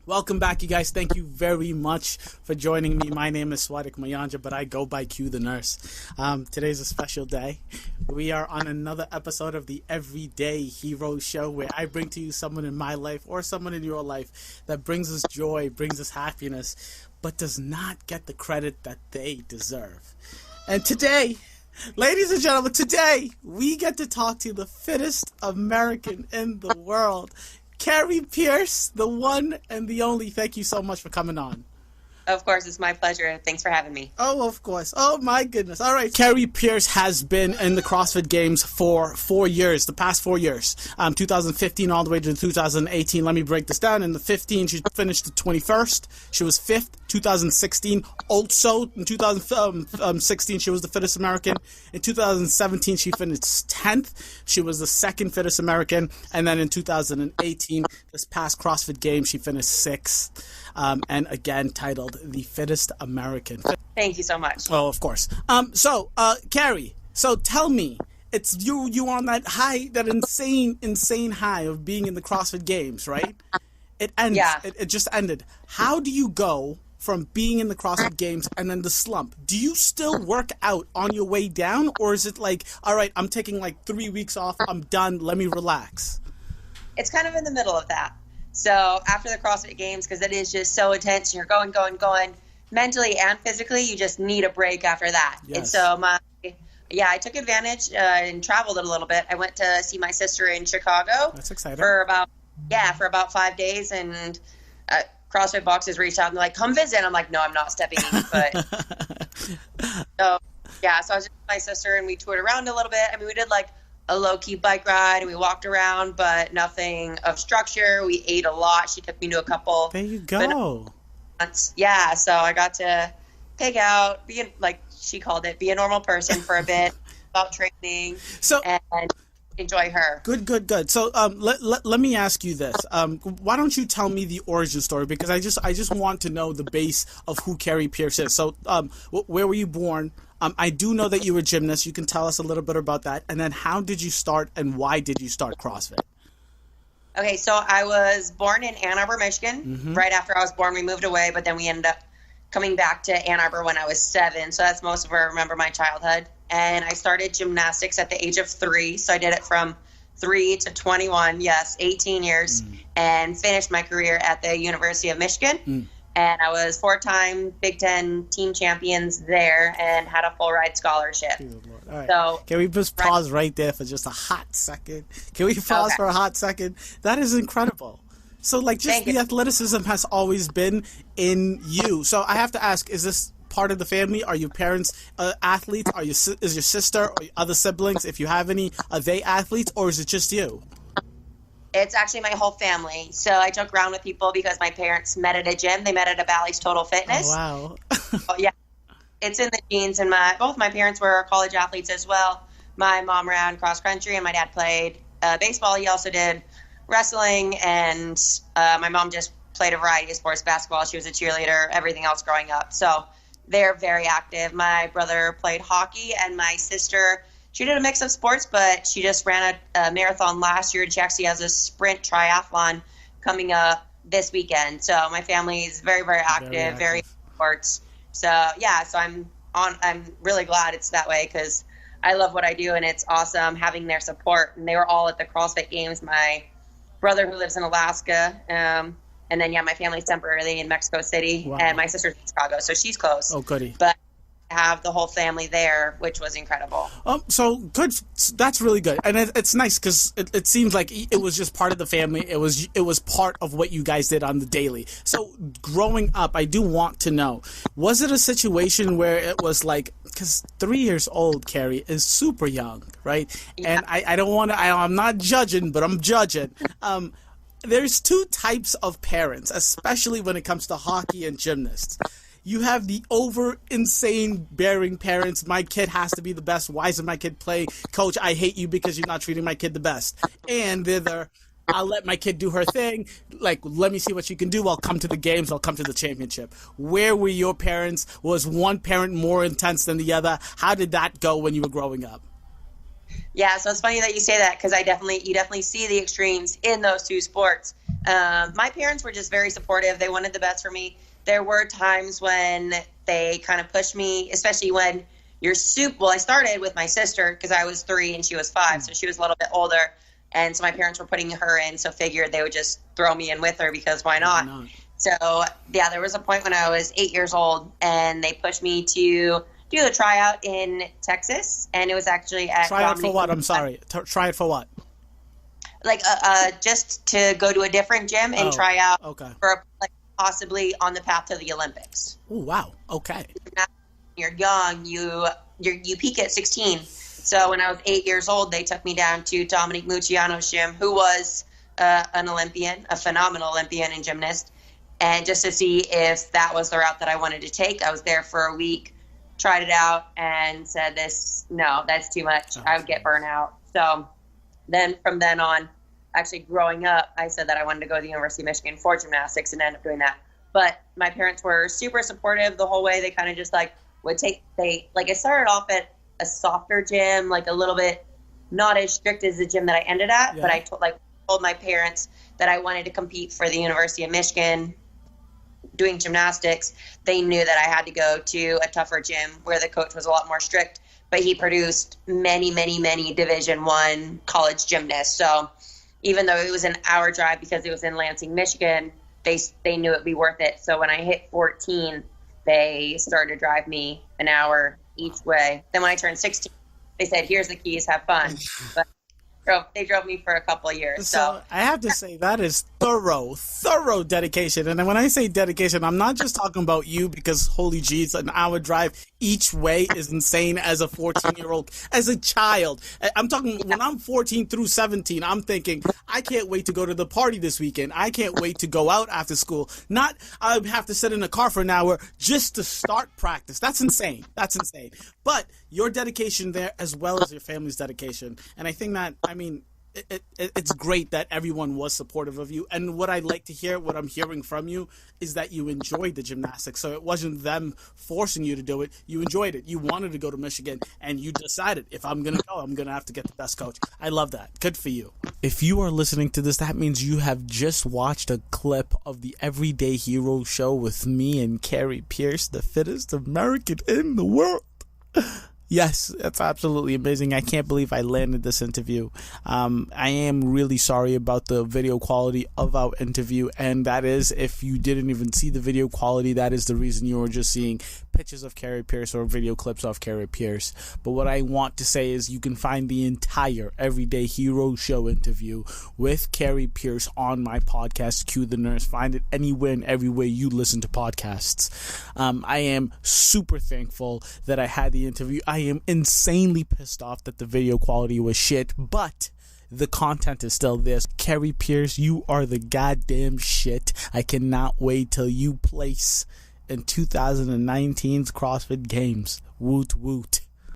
Welcome back, you guys. Thank you very much for joining me. My name is Swadik Mayanja, but I go by Q the Nurse. Today's a special day. We are on another episode of the Everyday Hero Show, where I bring to you someone in my life or someone in your life that brings us joy, brings us happiness, but does not get the credit that they deserve. And today, ladies and gentlemen, today we get to talk to the fittest American in the world, Kari Pearce, the one and the only. Thank you so much for coming on. Of course, it's my pleasure. Thanks for having me. Oh, of course. Oh, my goodness. All right. Kari Pearce has been in the CrossFit Games for 4 years, the past 4 years, 2015 all the way to 2018. Let me break this down. In the 15, she finished the 21st. She was 5th. 2016, also in 2016, she was the fittest American. In 2017, she finished 10th. She was the second fittest American. And then in 2018, this past CrossFit Games, she finished 6th. And again, titled the fittest American. Thank you so much. Oh, of course. Kari, so tell me, it's you on that high, that insane high of being in the CrossFit Games, right? It ends. Yeah. It just ended. How do you go from being in the CrossFit Games and then the slump? Do you still work out on your way down, or is it like, all right, I'm taking like 3 weeks off, I'm done, let me relax? It's kind of in the middle of that. So after the CrossFit Games, because it is just so intense, and you're going, mentally and physically, you just need a break after that. Yes. And so I took advantage and traveled a little bit. I went to see my sister in Chicago. That's exciting. For about 5 days, and CrossFit Boxes reached out and they're like, come visit. And I'm like, no, I'm not stepping in. But so I was with my sister and we toured around a little bit. I mean, we did like a low-key bike ride and we walked around, but nothing of structure. We ate a lot. She took me to a couple. There you go. Yeah, so I got to pig out, she called it, be a normal person for a bit, about training, and enjoy her. Good. So let me ask you this. Why don't you tell me the origin story? Because I just want to know the base of who Kari Pearce is. So where were you born? I do know that you were a gymnast. You can tell us a little bit about that. And then how did you start and why did you start CrossFit? Okay, so I was born in Ann Arbor, Michigan. Mm-hmm. Right after I was born, we moved away, but then we ended up coming back to Ann Arbor when I was 7. So that's most of where I remember my childhood. And I started gymnastics at the age of 3. So I did it from 3 to 21, 18 years, and finished my career at the University of Michigan. And I was 4-time Big Ten team champions there and had a full ride scholarship. All right. So can we just pause right there for just a hot second? Can we pause for a hot second? That is incredible. So the athleticism has always been in you. So I have to ask, is this part of the family? Are your parents athletes? Is your sister or other siblings, if you have any, are they athletes, or is it just you? It's actually my whole family. So I joke around with people because my parents met at a gym. They met at a Bally's Total Fitness. Oh, wow. Yeah. It's in the genes, and both my parents were college athletes as well. My mom ran cross country and my dad played baseball. He also did wrestling, and my mom just played a variety of sports, basketball. She was a cheerleader, everything else growing up. So they're very active. My brother played hockey, and my sister, she did a mix of sports, but she just ran a marathon last year, and she actually has a sprint triathlon coming up this weekend. So my family is very, very active, very sports. So so I'm really glad it's that way because I love what I do, and it's awesome having their support. And they were all at the CrossFit Games. My brother, who lives in Alaska, and then my family's temporarily in Mexico City, and my sister's in Chicago, so she's close. Oh, goody. But I have the whole family there, which was incredible. So good. That's really good, and it's nice because it seems like it was just part of the family. It was part of what you guys did on the daily. So growing up, I do want to know: was it a situation where it was like, because 3 years old, Kari, is super young, right? Yeah. And I don't want to. I'm not judging, but I'm judging. There's two types of parents, especially when it comes to hockey and gymnasts. You have the insane bearing parents. My kid has to be the best. Why isn't my kid play? Coach, I hate you because you're not treating my kid the best. And they're I'll let my kid do her thing. Let me see what she can do. I'll come to the games. I'll come to the championship. Where were your parents? Was one parent more intense than the other? How did that go when you were growing up? Yeah, so it's funny that you say that because you definitely see the extremes in those two sports. My parents were just very supportive. They wanted the best for me. There were times when they kind of pushed me, especially when I started with my sister because I was 3 and she was 5, so she was a little bit older. And so my parents were putting her in, so figured they would just throw me in with her because why not? So, yeah, there was a point when I was 8 years old and they pushed me to do a tryout in Texas. And it was actually at Tryout for what? I'm sorry. Try it for what? Like just to go to a different gym and try out for like possibly on the path to the Olympics. Oh, wow. Okay. When you're young, you peak at 16. So when I was 8 years old, they took me down to Dominique Mucciano's gym, who was an Olympian, a phenomenal Olympian and gymnast, and just to see if that was the route that I wanted to take. I was there for a week, tried it out, and said, no, that's too much. I would get burnt out. So then from then on, actually growing up, I said that I wanted to go to the University of Michigan for gymnastics and ended up doing that. But my parents were super supportive the whole way. They kind of just it started off at a softer gym, like a little bit not as strict as the gym that I ended at. Yeah. But I told my parents that I wanted to compete for the University of Michigan doing gymnastics. They knew that I had to go to a tougher gym where the coach was a lot more strict, but he produced many, many, many Division I college gymnasts. So even though it was an hour drive because it was in Lansing, Michigan, they knew it'd be worth it. So when I hit 14, they started to drive me an hour each way. Then when I turned 16, they said, here's the keys, have fun. But they drove me for a couple of years. So I have to say that is thorough dedication. And when I say dedication, I'm not just talking about you because, holy jeez, an hour drive each way is insane as a 14-year-old, as a child. I'm talking when I'm 14 through 17, I'm thinking, I can't wait to go to the party this weekend. I can't wait to go out after school. Not I have to sit in a car for an hour just to start practice. That's insane. But your dedication there as well as your family's dedication. And I think that, it's great that everyone was supportive of you. And what I like to hear, what I'm hearing from you, is that you enjoyed the gymnastics. So it wasn't them forcing you to do it. You enjoyed it. You wanted to go to Michigan, and you decided, if I'm going to go, I'm going to have to get the best coach. I love that. Good for you. If you are listening to this, that means you have just watched a clip of the Everyday Hero show with me and Kari Pearce, the fittest American in the world. Yes, that's absolutely amazing. I can't believe I landed this interview. I am really sorry about the video quality of our interview, and that is, if you didn't even see the video quality, that is the reason you were just seeing pictures of Kari Pearce or video clips of Kari Pearce. But what I want to say is you can find the entire Everyday Hero show interview with Kari Pearce on my podcast, Cue the Nurse. Find it anywhere and everywhere you listen to podcasts. I am super thankful that I had the interview. I am insanely pissed off that the video quality was shit, but the content is still there. Kari Pearce, you are the goddamn shit. I cannot wait till you place in 2019's CrossFit Games. Woot woot.